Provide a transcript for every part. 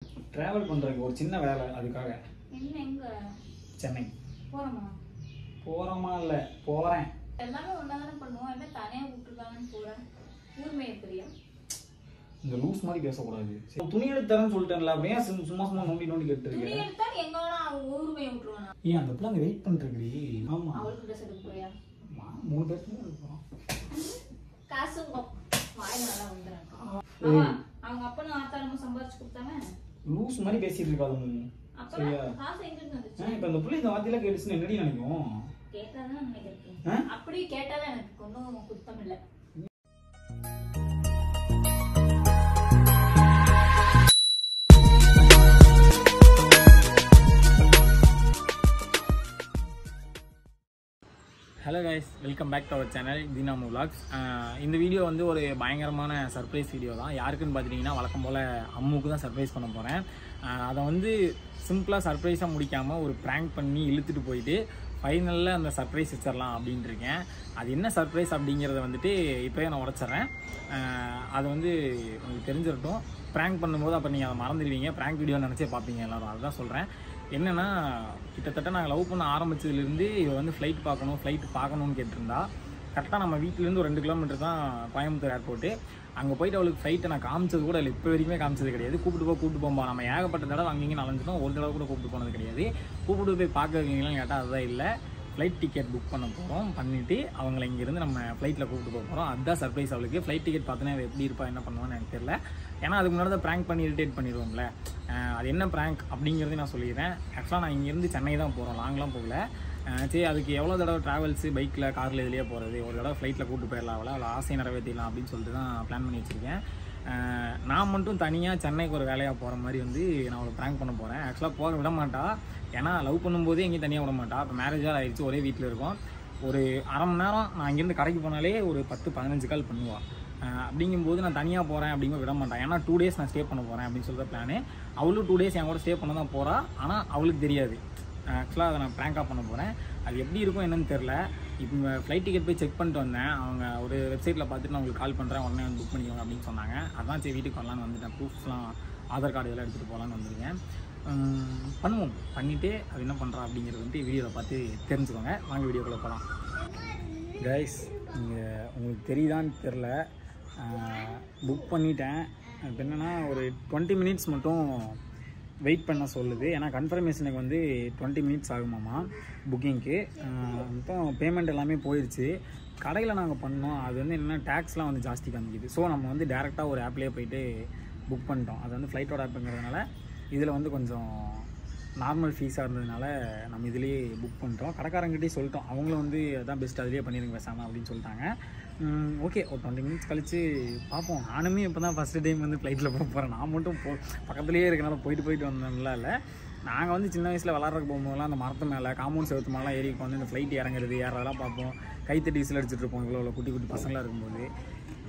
Travel பண்றதுக்கு ஒரு சின்ன வேலை அதுக்காக. என்ன எங்க? சென்னை. போறோமா? போறோமா இல்ல போறேன். எல்லாமே ஒண்ணாதானே பண்ணுவோம். என்ன தனியா கூப்பிட்டுருக்காங்கன்னு போறேன். ஊர்மே எப்படியா? இந்த லூஸ் மாதிரி பேசக்கூடாது. துணி எடுத்து தரேன்னு சொல்லிட்டேன்ல, ஏன் சும்மா சும்மா நோண்டி நோண்டி கேட்டு துணி எடுத்தா எங்க வேணா அவங்க ஊர்மே விட்டுருவானா? ஏன் அந்த பிள்ளை அங்க வெயிட் பண்ணிருக்கடி? ஆமா. அவளுக்கு ட்ரெஸ் எடுக்க போறியா? 3 பேருக்கு எடுப்போம். காசு வாய் நல்லா வந்துடுறாங்க. அவங்க அப்பனும் ஆத்தாரமும் சம்பாரிச்சு கொடுத்தாங்க. லூஸ் மாதிரி பேசிட்டு இருக்காது. அப்புறம் காசு எங்க இருந்து வந்துச்சு? இப்ப இந்த பிள்ளை இந்த வார்த்தையில கேட்டுச்சுன்னு என்னடி நினைக்கும்? கேட்டாதான் நினைக்கிறேன். அப்படி கேட்டாதான் எனக்கு ஒன்றும் குத்தம் இல்லை. Hello guys, welcome back to our channel தீனாமு விலாக்ஸ். இந்த வீடியோ வந்து ஒரு பயங்கரமான சர்ப்ரைஸ் வீடியோ தான். யாருக்குன்னு பார்த்துட்டிங்கன்னா வழக்கம் போல் அம்முக்கு தான் சர்ப்ரைஸ் பண்ண போகிறேன். அதை வந்து சிம்பிளாக சர்ப்ரைஸாக முடிக்காமல் ஒரு ப்ராங்க் பண்ணி இழுத்துட்டு போயிட்டு ஃபைனலில் அந்த சர்ப்ரைஸ் வச்சிடலாம் அப்படின்ட்டு இருக்கேன். அது என்ன சர்ப்ரைஸ் அப்படிங்கிறத வந்துட்டு இப்போயே நான் உடச்சிட்றேன். அது வந்து உங்களுக்கு தெரிஞ்சிடட்டும். ப்ராங்க் பண்ணும்போது அப்போ நீங்கள் அதை மறந்துடுவீங்க. ப்ராங்க் வீடியோ நினச்சே பார்ப்பீங்க எல்லோரும். அதுதான் சொல்கிறேன். என்னென்னா, கிட்டத்தட்ட நாங்கள் லவ் பண்ண ஆரம்பித்ததுலேருந்து இவள் வந்து ஃப்ளைட் பார்க்கணும்னு கேட்டிருந்தா. கரெக்டாக நம்ம வீட்டிலேருந்து ஒரு 2 கிலோமீட்டர் தான் கோயம்புத்தூர் ஏர்போர்ட்டு. அங்கே போய்ட்டு அவளுக்கு ஃப்ளைட்டை நான் காமிச்சது கூட இல்லை, இப்போ வரைக்குமே காமிச்சது கிடையாது. கூப்பிட்டு போம்பா, நம்ம ஏகப்பட்ட தடவை அங்கேயும் அலைஞ்சிட்டோம், ஒரு தடவை கூட கூப்பிட்டு போனது கிடையாது. கூப்பிட்டு போய் பார்க்க வைக்கீங்களான்னு கேட்டால் அதுதான் இல்லை. ஃப்ளைட் டிக்கெட் புக் பண்ண போகிறோம், பண்ணிவிட்டு அவங்கள இங்கேருந்து நம்ம ஃப்ளைட்டில் கூப்பிட்டு போக போகிறோம். அதுதான் சர்ப்ரைஸ் அவளுக்கு. ஃப்ளைட் டிக்கெட் பார்த்தோன்னா அவள் எப்படி இருப்பா, என்ன பண்ணுவான்னு எனக்கு தெரியல. ஏன்னா அதுக்கு முன்னாடி தான் ப்ராங்க் பண்ணி இரிட்டேட் பண்ணிடுவோம்ல. அது என்ன ப்ராங்க் அப்படிங்கிறதையும் நான் சொல்லிடுறேன். ஆக்சுவலாக நான் இங்கேருந்து சென்னை தான் போகிறோம், லாங்லாம் போகல. சரி, அதுக்கு எவ்வளோ தடவை ட்ராவல்ஸு, பைக்கில், காரில் இதுலேயே போகிறது, ஒரு தடவை ஃப்ளைட்டில் கூப்பிட்டு போயிடலாம், அவளை ஆசையை நிறைவேற்றிடலாம் அப்படின்னு சொல்லிட்டு தான் பிளான் பண்ணி வச்சுருக்கேன். நான் மட்டும் தனியாக சென்னைக்கு ஒரு வேலையாக போகிற மாதிரி வந்து நான் அவளை ப்ராங்க் பண்ண போகிறேன். ஆக்சுவலாக போக விட மாட்டா. ஏன்னா லவ் பண்ணும்போதே எங்கேயும் தனியாக விட மாட்டா. இப்போ மேரேஜாக ஆகிடுச்சு, ஒரே வீட்டில் இருக்கோம். ஒரு அரை மணி நேரம் நான் இங்கேருந்து கடைக்கு போனாலே ஒரு 10-15 கால் பண்ணுவாள். அப்படிங்கும்போது நான் தனியாக போகிறேன் அப்படிங்கிற விட மாட்டேன். ஏன்னா 2 டேஸ் நான் ஸ்டே பண்ண போகிறேன் அப்படின்னு சொல்லிட்டு பிளானு. அவளும் 2 டேஸ் என் கூட ஸ்டே பண்ண தான் போகிறா. ஆனால் அவளுக்கு தெரியாது. ஆக்சுவலாக அதை நான் ப்ராங்காக பண்ண போகிறேன். அது எப்படி இருக்கும் என்னன்னு தெரில. இப்போ ஃப்ளைட் டிக்கெட் போய் செக் பண்ணிட்டு வந்தேன். அவங்க ஒரு வெப்சைட்டில் பார்த்துட்டு நான் உங்களுக்கு கால் பண்ணுறேன், உடனே வந்து புக் பண்ணிக்கோங்க அப்படின்னு சொன்னாங்க. அதான் சரி வீட்டுக்கு வரலான்னு வந்துட்டேன். ப்ரூஃப்ஸ்லாம், ஆதார் கார்டு இதெல்லாம் எடுத்துகிட்டு போகலான்னு வந்திருக்கேன். பண்ணுவோம். பண்ணிவிட்டு அது என்ன பண்ணுறா அப்படிங்கிறது வந்து வீடியோவில் பார்த்து தெரிஞ்சுக்கோங்க. வாங்க வீடியோக்குள்ளே போகலாம். கைஸ், நீங்கள் உங்களுக்கு தெரியுதான்னு தெரில, புக் பண்ணிட்டேன். இப்போ என்னென்னா ஒரு 20 மினிட்ஸ் மட்டும் வெயிட் பண்ண சொல்லுது. ஏன்னா கன்ஃபர்மேஷனுக்கு வந்து 20 மினிட்ஸ் ஆகுமாம்மா புக்கிங்க்கு. மொத்தம் பேமெண்ட் எல்லாமே போயிடுச்சு. கடையில் நாங்கள் பண்ணோம். அது வந்து என்னென்னா டேக்ஸ்லாம் வந்து ஜாஸ்தி காமிக்குது. ஸோ நம்ம வந்து டேரெக்டாக ஒரு ஆப்லேயே போய்ட்டு புக் பண்ணிட்டோம். அது வந்து ஃப்ளைட்டோட ஆப்புங்கிறதுனால இதில் வந்து கொஞ்சம் நார்மல் ஃபீஸாக இருந்ததுனால நம்ம இதிலேயே புக் பண்ணிட்டோம். கடைக்காரங்கிட்டே சொல்லிட்டோம். அவங்களும் வந்து அதான் பெஸ்ட், அதிலே பண்ணிடுங்க பேசாமல் அப்படின்னு சொல்லிட்டாங்க. ஓகே, ஒரு 20 மினிட்ஸ் கழித்து பார்ப்போம். நானுமே இப்போ தான் ஃபஸ்ட்டு டைம் வந்து ஃப்ளைட்டில் போக போகிறேன். நான் மட்டும் பக்கத்துலேயே இருக்கனால போயிட்டு வந்தோம்லாம் இல்லை. நாங்கள் வந்து சின்ன வயசில் விளாட்றதுக்கு போகும்போதெல்லாம் அந்த மரத்து மேலே, காம்பவுண்ட் செவத்து மேலாம் ஏறி வந்து இந்த ஃப்ளைட் ஏறதெல்லாம் பார்ப்போம். கைத்தட்டி விசில் அடிச்சுட்டு இருப்போம் இவ்வளோ குட்டி குட்டி பசங்களாக இருக்கும்போது.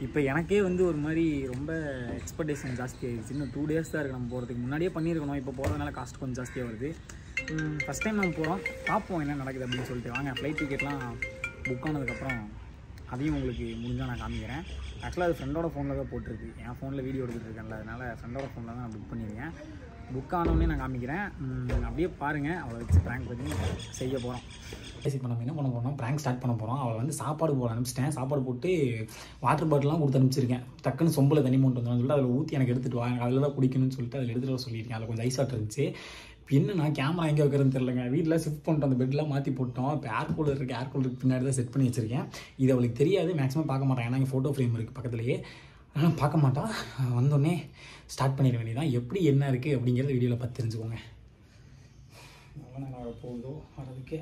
இப்போ எனக்கே வந்து ஒரு மாதிரி ரொம்ப எக்ஸ்பெக்டேஷன் ஜாஸ்தி ஆகிடுச்சு. இன்னும் 2 டேஸ் தான் இருக்குது நம்ம போகிறதுக்கு. முன்னாடியே பண்ணியிருக்கணும். இப்போ போகிறதுனால காஸ்ட் கொஞ்சம் ஜாஸ்தியாக வருது. ஃபஸ்ட் டைம் நம்ம போகிறோம், பார்ப்போம் என்ன நடக்குது அப்படின்னு சொல்லிட்டு. வாங்க, ஃப்ளைட் டிக்கெட்லாம் புக் ஆனதுக்கப்புறம் அதையும் உங்களுக்கு முடிஞ்சால் நான் காமிக்கிறேன். ஆக்சுவலாக அது ஃப்ரெண்டோட ஃபோனில் தான் போட்டிருக்கு. என் ஃபோனில் வீடியோ எடுத்துகிட்டு இருக்கேன்ல, அதனால் ஃப்ரெண்டோட ஃபோனில் தான் நான் புக் பண்ணியிருக்கேன். புக் ஆனோடனே நான் காமிக்கிறேன். அப்படியே பாருங்கள். அவளை வச்சு ப்ராங்க் பண்ணி செய்ய போகிறோம். பேசிக் நம்ம என்ன பண்ண போகிறோம், ப்ராங்க் ஸ்டார்ட் பண்ண போகிறோம். அவளை வந்து சாப்பாடு போட அனுப்பிச்சிட்டேன். சாப்பாடு போட்டு வாட்டர் பாட்டிலாம் கொடுத்து அனுப்பிச்சிருக்கேன். டக்குன்னு சொம்பில் தண்ணி மூட்டு வந்தோம்னு சொல்லிட்டு அதில் ஊற்றி எனக்கு எடுத்துகிட்டு வா, எனக்கு அதில் தான் குடிக்கணும்னு சொல்லிட்டு அதில் எடுத்துகிட்டு வர சொல்லியிருக்கேன். அதில் கொஞ்சம் ஐஸ் வாட்டர் இருந்துச்சு. என்னன்னா கேமரா எங்கே வைக்கிறதுன்னு தெரிலங்க. வீட்டில் ஷிஃப்ட் பண்ணிட்டோம், அந்த பெட்லாம் மாற்றி போட்டோம். இப்போ ஏர் கூலருக்கு பின்னாடி தான் செட் பண்ணி வச்சுருக்கேன். இது அவளுக்கு தெரியாது, மேக்ஸிமம் பார்க்க மாட்டான். ஏன்னா இங்கே ஃபோட்டோ ஃப்ரேம் இருக்குது பக்கத்துலேயே. ஆனால் பார்க்க மாட்டான். வந்தோடனே ஸ்டார்ட் பண்ணிட வேண்டியதான். எப்படி என்ன இருக்குது அப்படிங்கிறத வீடியோவில் பார்த்து தெரிஞ்சுக்கோங்க. அவ்வளோ நான் போகுதோ வரதுக்கு.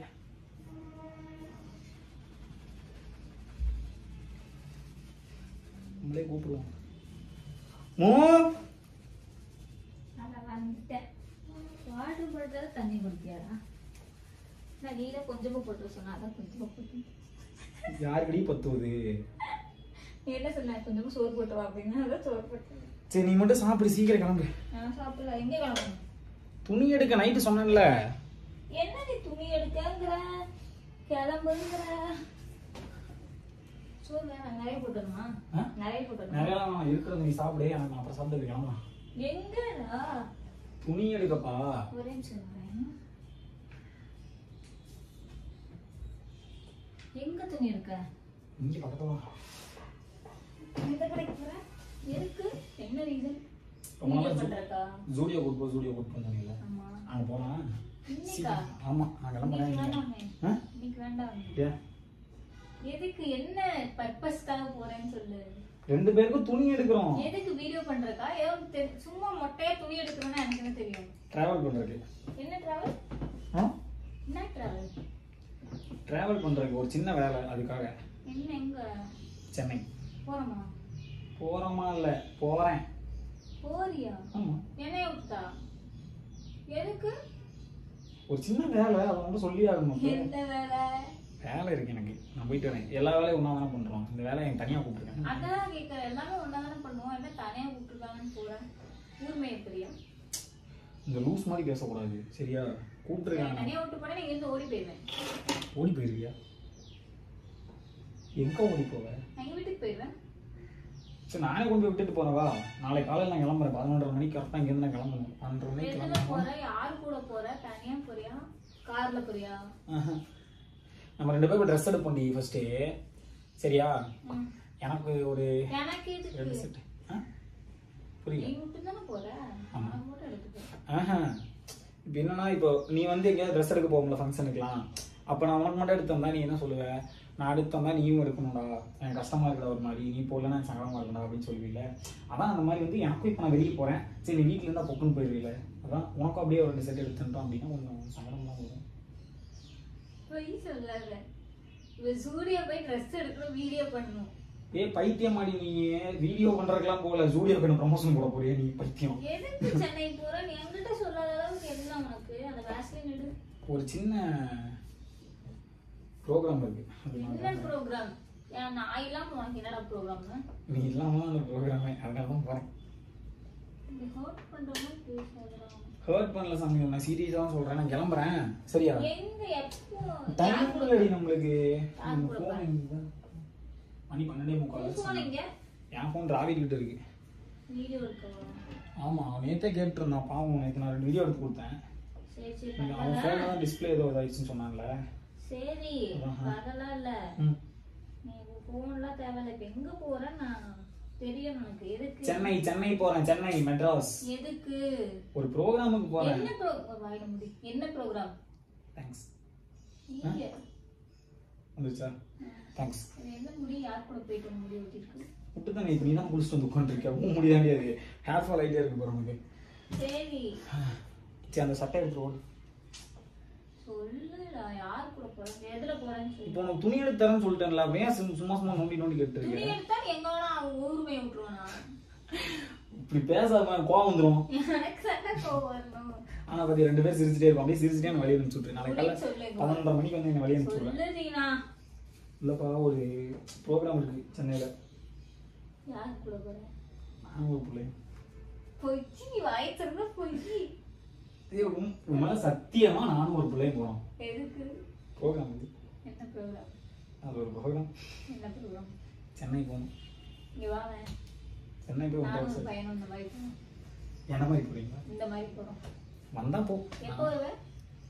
நம்மளே கூப்பிடுவோம். வாட்டர் பாட்டில் தண்ணி குடிக்கியாடா? நான் நீல கொஞ்சமாக போட்டு சொன்னா, அதான் கொஞ்சமாக போட்டு. யாருக்கடி பத்துவது? நீ என்ன சொன்ன, கொஞ்சமாக சோறு போட்டுவா அப்படின்னா அதான் சோறு போட்டு. சரி, நீ மட்டும் சாப்பிடு, சீக்கிரம் கிளம்பு. நான் சாப்பிடல. எங்கே கிளம்பணும்? துணி எடுக்க நைட்டு சொன்னேன்ல. என்ன நீ துணி எடுக்கங்கிற, கிளம்புங்கிற? சோறு வேணாம், நிறைய போட்டுருமா? நிறைய போட்டுருமா? நிறைய இருக்கிறது நீ சாப்பிடு, எனக்கு அப்புறம் சாப்பிட்டு கிளம்பலாம். எங்கடா துணி எடுக்கப்பா. ஒரே நிமிஷம். எங்க துணி எடுக்க? இங்க பக்கத்துல வா. இந்த கடைக்கு போற? எதுக்கு? என்ன ரீசன்? ஜூடியோ கூட்டு போனீங்களா? ஆமா. அங்க போனா இன்னைக்கா? ஆமா நான் கிளம்பறேன். இன்னைக்கு வேண்டாம். எதுக்கு? என்ன பர்பஸ்க்காக போறேன்னு சொல்லு. ரெண்டு பேருக்கும் துணி எடுக்கறோம். எதுக்கு வீடியோ பண்றக்கா? ஏதோ சும்மா மொட்டையா துணி எடுக்கறேன்னா எனக்கு என்ன தெரியும்? டிராவல் பண்றதுக்கு. என்ன டிராவல்? என்ன டிராவல்? டிராவல் பண்றதுக்கு ஒரு சின்ன வேலை அதுக்காக. என்ன எங்க? சென்னை. போறோமா? போறோமா இல்ல போறேன். போறியா? ஆமா. என்னைய விட்டா? எதுக்கு? ஒரு சின்ன வேலை அத வந்து சொல்லி ஆகணும். என்ன வேலை? வேலை இருக்கு எனக்கு. நான் போயிட்டு வரேன். எல்லா வேலையும் ஒண்ணா தான பண்றோம். இந்த வேலையை எனக்கு தனியா கூப்பிட்டுருக்கேன். அதான் கேக்குறேன். எல்லாமே ஒண்ணா தான பண்ணுவோம். என்ன தனியா கூப்பிட்டுருக்காங்கன்னு போறேன். ஊர்மே எப்படியா? இந்த லூஸ் மாதிரி பேசக்கூடாது. சரியா? கூப்பிட்டுருக்காங்க. தனியா விட்டு போனா நீங்க இருந்து ஓடி போயிடுவேன். ஓடி போயிருவியா? எங்க ஓடி போவ? எங்க வீட்டுக்கு போயிடுவேன். சரி நானே கொண்டு போய் விட்டுட்டு போறவா? நாளை காலையில நான் கிளம்புறேன். 11:30 மணிக்கு கரெக்டா இங்க இருந்து நான் கிளம்பணும். 12:30 மணிக்கு கிளம்பணும். போற? யாரு கூட போற? தனியா போறியா? கார்ல போறியா? நம்ம ரெண்டு பேரும் ட்ரெஸ் எடுப்போம் டி ஃபர்ஸ்ட். சரியா? எனக்கு ஒரு எனக்கு எதுக்கு? ரெண்டு செட். புரியல. நீ மட்டும் தான போற? நான் மட்டும் எடுத்துக்கோ. இப்போ என்னன்னா இப்போ நீ வந்து எங்கேயாவது ட்ரெஸ் எடுக்க போகும்ல ஃபங்க்ஷனுக்குலாம். அப்போ நான் உனக்கு மட்டும் எடுத்து வந்தா நீ என்ன சொல்லுவ? நான் எடுத்து வந்தா நீயும் எடுக்கணும்டா, எனக்கு கஷ்டமா இருக்கா ஒரு மாதிரி, நீ போடலன்னா எனக்கு சங்கடமா இருக்கா அப்படின்னு சொல்லுவீல. அதான் அந்த மாதிரி வந்து எனக்கும் இப்போ நான் வெளியே போறேன். சரி நீ வீட்டுல இருந்தா பொக்குன்னு போயிருவீல. அதான் உனக்கும் அப்படியே ஒரு 2 செட் எடுத்துட்டோம் அப்படின்னா கொஞ்சம் சங்கடம் தான் வரும். போய் சொல்லாத. இவ ஜூடியோ போய் ட்ரெஸ் எடுக்கணும், வீடியோ பண்ணணும். பைத்தியம் மாடி நீ. வீடியோ பண்றதுக்கெல்லாம் போகல, ஜூடியோக்கு ப்ரமோஷன் போட போறியா நீ? பைத்தியம். எதுக்கு சென்னை போற? நீ என்கிட்ட சொல்லாத அளவுக்கு என்ன உனக்கு? அந்த வேஸ்லின் எடு. ஒரு சின்ன ப்ரோக்ராம் இருக்கு. என்ன ப்ரோக்ராம்? நான் இல்லாம உனக்கு என்னடா ப்ரோக்ராம்? நீ இல்லாம அந்த ப்ரோக்ராமே. அதனால தான் போறேன். நீ ஹர்ட் பண்ற மாதிரி பேசாதடா. ஹர்ட் பண்ணல சாமி, நான் சீரியஸா தான் சொல்றேன். நான் கிளம்புறேன். சரியா? எங்க எப்போ? டைம் இல்லடி நம்மளுக்கு. மணி 12:45. போனீங்க? என் ஃபோன் ராவிட் கிட்ட இருக்கு. வீடியோ எடுக்கவா? ஆமா நேத்தே கேட்டு இருந்தான் பாவம். நேத்து நான் 2 வீடியோ எடுத்து கொடுத்தேன். சரி சரி. அவன் ஃபோன்ல தான் டிஸ்ப்ளே ஏதோ இதாயிடுச்சுன்னு சொன்னான்ல. சரி அதெல்லாம் இல்ல. நீ போன்லாம் தேவையில்ல. இப்ப எங்க போற நான் தெரியும் எனக்கு. எதுக்கு? சென்னை போறேன். சென்னை மெட்ராஸ். எதுக்கு? ஒரு ப்ரோகிராமுக்கு போறேன். என்ன ப்ரோகிராம்? வாயில முடி. என்ன ப்ரோகிராம்? தேங்க்ஸ். நீங்க வந்துச்சா? தேங்க்ஸ். என்ன முடி? யார் கூட போயிட்டு முடி வெட்டிருக்கு? விட்டு தான் நீ தான் குளிச்சுட்டு வந்து உட்காந்துருக்க. முடி தாண்டி அது ஹேர் ஃபால் ஆகிட்டே இருக்கு பாரு உனக்கு. சரி சரி அந்த சட்டை எடுத்து ஓடு. சொல்லுடா யார் கூட போற? எதுல போறேன்னு சொல்லு. இப்போ உனக்கு துணி எடுத்து தரேன்னு சொல்லிட்டேன்ல. ஏன் சும்மா நோண்டி கேட்டு துணி எடுத்தா எங்க வேணா ஊருமே விட்டுருவானா? இப்படி பேசாம கோவம் வந்துரும். எனக்கு சட்டை கோவம் வரணும். ஆனா பத்தி 2 பேரும் சிரிச்சிட்டே இருக்கும். அப்படியே சிரிச்சிட்டே நான் வெளியே அனுப்பிச்சு விட்டுறேன். நாளைக்கு காலைல 11:30 மணிக்கு வந்து என்ன வெளியே அனுப்பிச்சு விடுறேன். சொல்லுடீனா. இல்லப்பா ஒரு ப்ரோகிராம் இருக்கு சென்னையில. யார் கூட போற? நான் ஒரு பிள்ளை. போய்ச்சி நீ வாய் திறந்தா போய்ச்சி. உண்மையில சத்தியமா நானும் ஒரு பிள்ளையும் போறோம். எதுக்கு? ப்ரோகிராம் இது. என்ன ப்ரோகிராம்? அது ஒரு ப்ரோகிராம். என்ன ப்ரோகிராம்? சென்னை போகணும். இங்க வாங்க. சென்னை போய் நான் ஒரு பையனும் இந்த மாதிரி போறோம். என்ன மாதிரி போறீங்களா? இந்த மாதிரி போறோம். வந்தா போ. எப்போ வருவே?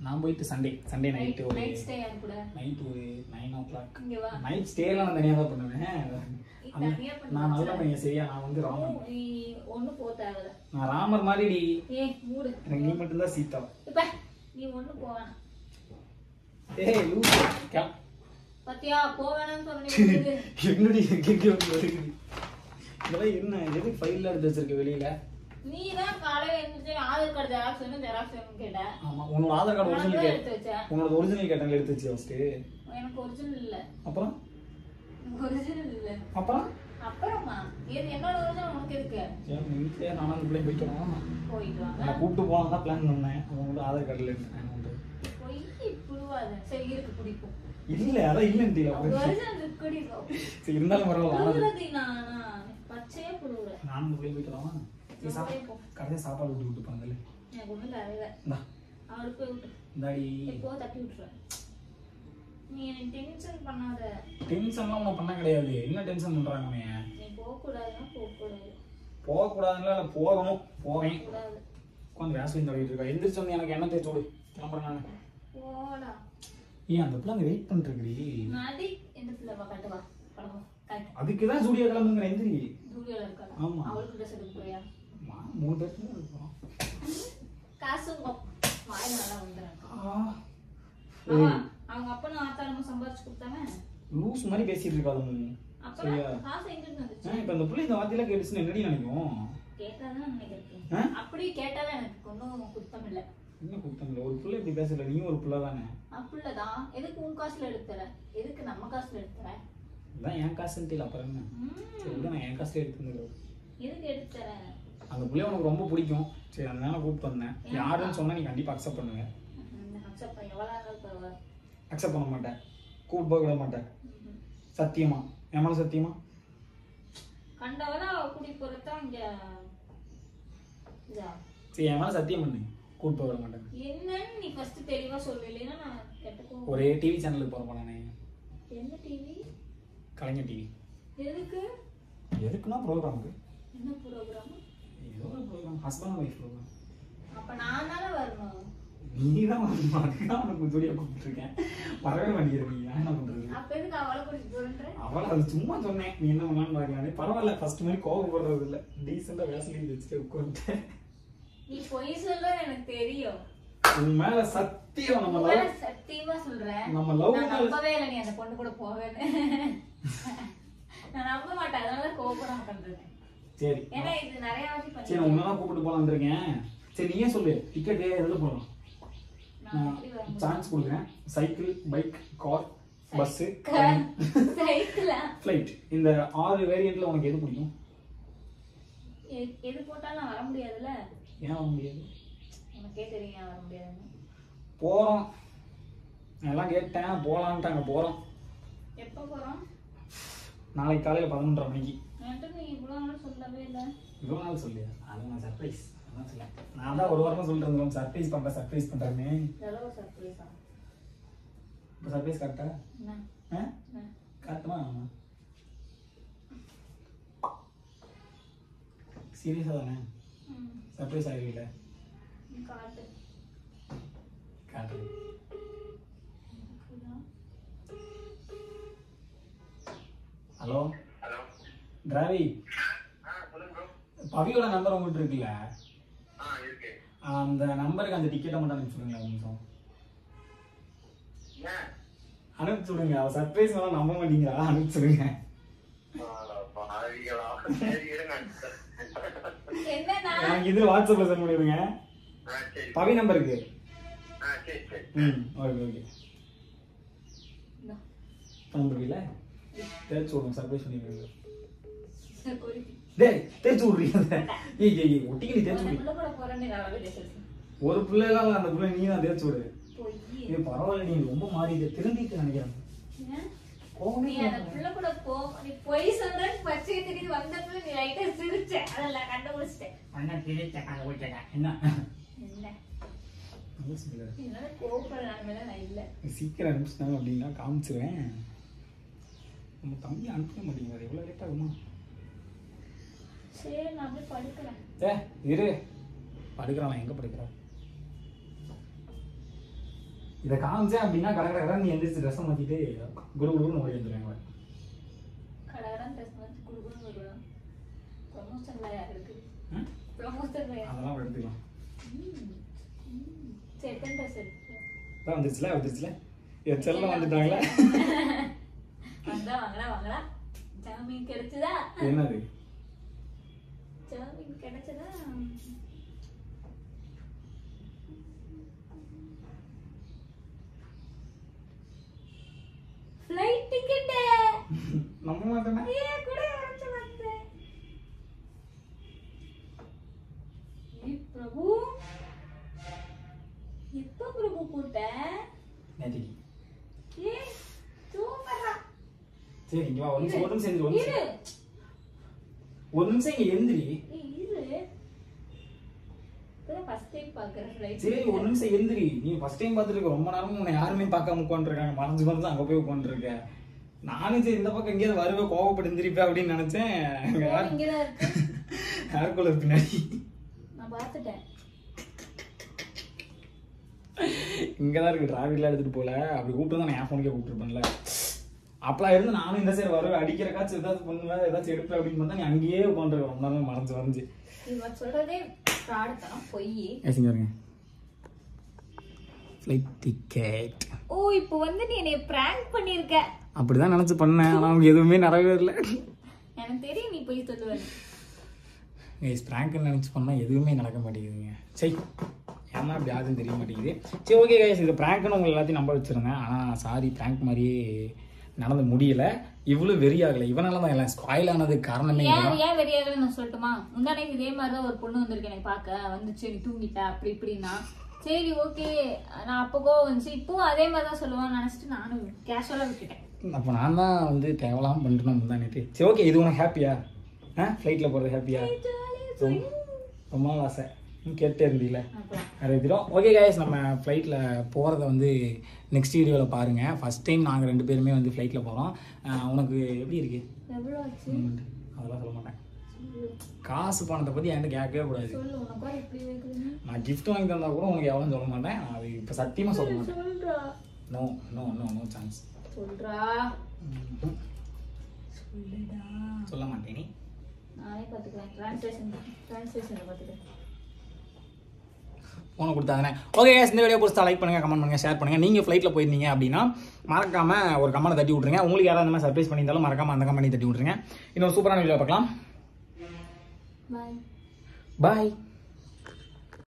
நான் போயிட்டு சண்டே நைட் ஒரு நைட் ஸ்டே யார் கூட? நைட் ஒரு 9 o'clock. இங்க வா. நைட் ஸ்டேலாம் நான் தனியா தான் பண்ணுவேன். நான் நல்ல பையன் சரியா? நான் வந்து ராமர். நீ ஒண்ணு போ தேவல. நான் ராமர் மாதிரிடி. மூடு. எனக்கு நீ மட்டும் தான் சீதா. இப்ப நீ ஒண்ணு போவேனா? லூஸ். பாத்தியா போவேனான்னு சொன்னீங்க. என்னடி எங்க வருது? இதெல்லாம் என்ன? எதுக்கு ஃபைல்ல எடுத்து வச்சிருக்க வெளியில? நீ தான் காலையில எழுந்திருச்சு ஆதார் கார்டு ஜெராக்ஸ் வேணும் கேட்ட. ஆமா உன்னோட ஆதார் கார்டு ஒரிஜினல் எடுத்து வச்சேன். உன்னோட ஒரிஜினல் கேட்டல எடுத்து வச்சியா ஃபர்ஸ்ட்? எனக்கு ஒரிஜினல் இல்ல. அப்புறம் ஒரிஜினல் இல்ல. அப்புறமா என்னோட ஒரிஜினல் உனக்கு எதுக்கு? சரி நீ வீட்லயே நானும் அந்த பிள்ளை போயிட்டு வாங்க. நான் கூப்பிட்டு போலாம் தான் பிளான் பண்ணேன். அவங்களோட ஆதார் கார்டுல எடுத்தேன். போய் புழுவாத. சரி இருக்கு பிடிக்கும். இல்ல அதான் இல்லன்றில. ஒரிஜினல் இருக்குடிக்கோ. சரி இருந்தாலும் பரவாயில்ல. புழுவுறதி நான் பச்சையா புழுவுறேன். நானும் போய் போயிட்டலாமா? கடைசியா சாப்பாடு விட்டு பாங்கல. எனக்கு ஒண்ணு தேவையில்ல. இந்தா அவளுக்கு போய் விட்டு. இந்தாடி. எப்போ தட்டி விட்டுறேன். நீ என்ன டென்ஷன் பண்ணாத. டென்ஷன்லாம் ஒன்றும் பண்ண கிடையாது. என்ன டென்ஷன் பண்றாங்க நீ? போகக்கூடாதுன்னா போகக்கூடாது. போகக்கூடாதுன்னா போகணும். போவேன். உட்காந்து வேஸ்லின் தடவிட்டு இருக்கா. எந்திரிச்சு வந்து எனக்கு என்ன தேய்ச்சி விடு, கிளம்புறேன் நான். போடா. ஏன் அந்த பிள்ளை அங்கே வெயிட் பண்ணிருக்குடி. நடி எந்த பிள்ளை வா கட்டு வா பழகம் கட்டு. அதுக்கு தான் ஸ்டுடியோ கிளம்புங்கிற. எந்திரி. ஸ்டுடியோல இருக்கா? ஆமா. அவளுக்கு ட்ரெஸ் எடுக்க போறியா? 3 பேருக்கு இருக்கோம். காசும் வாய் நல்லா வந்துறாங்க. அவங்க அப்பா நான் ஆத்தாரமா சம்பாதிச்சு கொடுத்தாங்க. லூஸ் மாதிரி பேசிட்டு இருக்காது நீ. அப்ப காசு எங்க இருந்து வந்துச்சு? இப்போ அந்த புள்ள இந்த வார்த்தையில கேட்டுச்சுன்னு என்னடி நினைக்கும்? கேட்டாதான் நினைக்கிறேன். அப்படி கேட்டாவே எனக்கு ஒன்றும் குத்தம் இல்லை. என்ன குத்தம் இல்லை? ஒரு புள்ள இப்படி பேசல, நீயும் ஒரு புள்ள தானே. அப்படிதான். எதுக்கு உன் காசுல எடுத்துற? எதுக்கு நம்ம காசுல எடுத்துற? இதான் என் காசுன்னு தெரியல, அப்புறம் என்ன? சரி நான் என் காசுல எடுத்துருந்தேன். எதுக்கு எடுத்துற? அந்த புள்ளைய உனக்கு ரொம்ப பிடிக்கும். சரி அதனால கூப்பிட்டு வந்தேன். யாருன்னு சொன்னா நீ கண்டிப்பா அக்செப்ட் பண்ணுவ. அக்செப்ட் பண்ண மாட்டேன். கூப்பிட்டு போக விட மாட்டேன். சத்தியமா? என் மேல சத்தியமா? கண்டவனா கூட்டி போறதான் இங்க. சரி என் மேல சத்தியம் பண்ணு, கூப்பிட்டு போக விட மாட்டேன். என்னன்னு நீ ஃபர்ஸ்ட் தெளிவா சொல்லலைன்னா நான் கேட்டுக்கோ. ஒரே டிவி சேனலுக்கு போறேன் நானே. என்ன டிவி? கலைஞர் டிவி. எதுக்கு? எதுக்குன்னா ப்ரோக்ராமுக்கு. என்ன ப்ரோக்ராம்? ஏதோ ஒரு program, husband and wife program. அப்ப நான் தானே வரணும். நீ தான் வரணும். அதுதான் உனக்கு ஜோடியா கூப்பிட்டுருக்கேன். வரவே மாட்டேங்கிற நீ. என்ன பண்றது? அப்ப எதுக்கு அவளை கூட்டிட்டு போறேன்ற? அவளை அது சும்மா சொன்னேன். நீ என்ன பண்ணலான்னு பாக்கலான்னு. பரவாயில்ல, ஃபர்ஸ்ட் மாதிரி கோவப்படுறது இல்லை. டீசெண்டா வேஸ்லின் வச்சுட்டு உட்காந்துட்டு. நீ பொய் சொல்ற எனக்கு தெரியும். உன் மேல சத்தியம். நம்ம லவ் சத்தியமா சொல்றேன். நம்ம லவ் நம்பவே இல்லை நீ அந்த பொண்ணு கூட போவேன்னு. நான் நம்ப மாட்டேன். அதனால கோவப்படாம பண்றேன். சரி ஏன்னா இது நிறைய வாட்டி பண்ணி. சரி உன்னதான் கூப்பிட்டு போலாம் வந்திருக்கேன். சரி நீயே சொல்லு, டிக்கெட் எதுல போகலாம்? சான்ஸ் கொடுக்குறேன். Cycle, bike, car, bus, flight. இந்த 6 வேரியன்ட்ல உனக்கு எது பிடிக்கும்? எது போட்டாலும் நான் வர முடியாதுல்ல. ஏன் வர முடியாது? உனக்கே தெரியும் வர முடியாதுன்னு. போறோம். நான் எல்லாம் கேட்டேன், போலான்ட்டாங்க. போறோம். எப்போ போறோம்? நாளைக்கு காலையில 11:30 மணிக்கு. நீ இவ்வளவு நாள் சொல்லவே இல்லை. இவ்வளவு நாள் சொல்லியா? அது நான் சர்ப்ரைஸ். நான் தான் ஒரு வாரமா சொல்லிட்டு இருந்தேன் சர்ப்ரைஸ் பண்றேன் சர்ப்ரைஸ் பண்றேன்னு. இதெல்லாம் சர்ப்ரைஸா? இப்போ சர்ப்ரைஸ் கரெக்டா? கரெக்டா? சீரியஸா தானே? சர்ப்ரைஸ் ஆகிருக்கல? காட்டு காட்டு. ஹலோ டிராவி, பவியோட நம்பர் உங்கள்கிட்ட இருக்குல்ல? அந்த நம்பருக்கு அந்த டிக்கெட்டை மட்டும் அனுப்பிச்சுடுங்க. ஒரு நிமிஷம் அனுப்பிச்சுடுங்க. அவ சர்ப்ரைஸ் நம்ப மாட்டீங்களா? அனுப்பிச்சுடுங்க. எனக்கு இதுல வாட்ஸ்அப்ல சென்ட் பண்ணிடுங்க. பவி நம்பருக்கு. Okay okay. நம்புறீங்களா? தேய்ச்சி விடுங்க. சர்ப்ரைஸ் பண்ணிடுங்க. டேய் தேய்ச்சி விடுறீங்க. ஏய் ஒட்டிக்கிட்டு தேய்ச்சி விடு. ஒரு பிள்ளைலாம் அந்த பிள்ளை நீ தான் தேய்ச்சி விடு. இது பரவாயில்ல, நீ ரொம்ப மாறிட்டு திரும்பிட்டு நினைக்கிறேன். சீக்கிரம் அனுப்பிச்சிட்டாங்க அப்படின்னா காமிச்சிருவேன். நம்ம தம்பி அனுப்ப மாட்டேங்கிறாரு. எவ்வளவு லேட் ஆகுமா? சரி நான் அப்படியே படுக்கிறேன். இரு படுக்கிறான். எங்க படுக்கிறான்? இதை காமிச்சேன் அப்படின்னா கடை நீ எந்திரிச்சு ட்ரெஸ் மாத்திட்டு குரு குருன்னு ஓடி வந்துடுவாங்க. கடகடன் ட்ரெஸ் மாத்தி குருகுருன்னு வருவாங்க. ப்ரமோஷன்ல யார் இருக்கு? ப்ரமோஷன்ல அதெல்லாம் எடுத்துக்கலாம். சரி எத்தனை ட்ரெஸ் எடுத்து வந்துருச்சுல செல்லம் வந்துட்டாங்களா? வாங்கலாம். ஜாமீன் கிடைச்சதா? என்னது ஜாமீன் கிடைச்சதா? ஃளைட் டிக்கெட் நம்ப மாட்டேனா? கூட வந்து வந்தேன். பிரபு எப்ப பிரபு போட்ட? நேத்திக்கு. சூப்பரா. சரி இங்க வா. ஒரு நிமிஷம் இங்க எந்திரி. ஃபர்ஸ்ட் டைம் பாக்குறேன் ஃளைட். சரி ஒரு நிமிஷம் எந்திரி. நீ ஃபர்ஸ்ட் டைம் பாத்துட்டு ரொம்ப நேரமா உன்னை யாருமே பார்க்காம உட்காந்துருக்காங்க. மறைஞ்சு அங்க போய் உட்காந்துருக்க. நானும் சரி இந்த பக்கம் எங்கேயாவது வருவேன் கோவப்பட்டு எந்திரிப்பேன் அப்படின்னு நினைச்சேன். இங்கதான் இருக்கு. ஹேர் கலர் பின்னாடி நான் பாத்துட்டேன். இங்கே தான் இருக்குது, டிராஃபிக்லாம் எடுத்துகிட்டு போகல. அப்படி கூப்பிட்டு தான் நான் என் ஃபோனுக்கே கூப்பிட்டுருப்பேன்ல. அப்பெல்லாம் இருந்து நானும் இந்த சைடு வர அடிக்கிற காய்ச்சி ஏதாச்சும் பண்ணுவேன், ஏதாச்சும் எடுப்பேன் அப்படின்னு பார்த்தா நீ அங்கேயே உட்காந்துருவேன். ரொம்ப நேரம் மறைஞ்சு சொல்றதே ஃப்ராடுத்தனம், பொய். ஏசிங்க ஃப்ளைட் டிக்கெட். ஓ, இப்போ வந்து நீ என்னை பிராங்க் பண்ணியிருக்க. அப்படிதான் நினச்சி பண்ணேன், ஆனால் அவங்க எதுவுமே நிறைவேறல. எனக்கு தெரியும் நீ போய் சொல்லுவேன். பிராங்க்னு நினச்சி பண்ணால் எதுவுமே நடக்க மாட்டேங்குதுங்க. சரி, ஏன்னா அப்படி யாருன்னு தெரிய மாட்டேங்குது. சரி, ஓகே கைஸ், இது பிராங்க்னு உங்களை எல்லாத்தையும் நம்ப வச்சுருந்தேன். ஆனால் சாரி, பிராங்க் மாதிரியே நடந்து முடியல. இவ்வளோ வெறியாகலை. இவனால தான் எல்லாம் ஸ்பாயில் ஆனதுக்கு காரணமே. ஏன் வெறியாகல நான் சொல்லட்டுமா? முந்தானைக்கு இதே மாதிரி தான் ஒரு பொண்ணு வந்திருக்கு எனக்கு பார்க்க. வந்துச்சு, நீ தூங்கிட்ட அப்படி இப்படின்னா. சரி ஓகே, நான் அப்போ கோவம் வந்துச்சு, இப்போவும் அதே மாதிரி தான் சொல்லுவான்னு நினச்சிட்டு நானும் கேஷுவலாக விட்டுட்டேன். அப்போ நான் தான் வந்து தேவலாம் பண்ணிட்டு முந்தானே. சரி ஓகே, இது உனக்கு ஹாப்பியா? ஃப்ளைட்டில் போகிறது ஹாப்பியா? ரொம்ப நாள் ஆசை, கேட்டே இருந்தீங்களே. அறிவிக்கிறோம். ஓகே கைஸ், நம்ம ஃப்ளைட்டில் போகிறத வந்து நெக்ஸ்ட் வீடியோவில் பாருங்கள். ஃபஸ்ட் டைம் நாங்கள் 2 பேருமே வந்து ஃப்ளைட்டில் போகிறோம். உனக்கு எப்படி இருக்கு? எவ்வளோ ஆச்சு? அதெல்லாம் சொல்ல மாட்டேன். காசு பணத்தை பற்றி என்கிட்ட கேட்கவே கூடாது. நான் கிஃப்ட் வாங்கி தந்தா கூட உனக்கு எவ்வளோன்னு சொல்ல மாட்டேன். அது இப்போ சத்தியமாக சொல்ல மாட்டேன். No no no no chance. சொல்ல மாட்டேன். நானே பார்த்துக்கிறேன், ட்ரான்ஸ்லேஷனில் பார்த்துக்கிறேன். ஃபோனை கொடுத்தாங்கண்ணே. ஓகே கேஸ், இந்த வீடியோ பிடிச்சா லைக் பண்ணுங்கள், கமெண்ட் பண்ணுங்கள், ஷேர் பண்ணுங்கள். நீங்கள் ஃப்ளைட்டில் போயிருந்தீங்க அப்படின்னா மறக்காமல் ஒரு கமெண்ட் தட்டி விட்ருங்க. உங்களுக்கு யாராவது அந்த மாதிரி சர்ப்ரைஸ் பண்ணியிருந்தாலும் மறக்காமல் அந்த கமெண்ட் தட்டி விட்ருங்க. இன்னொரு சூப்பரான வீடியோ பார்க்கலாம். பாய் பாய்.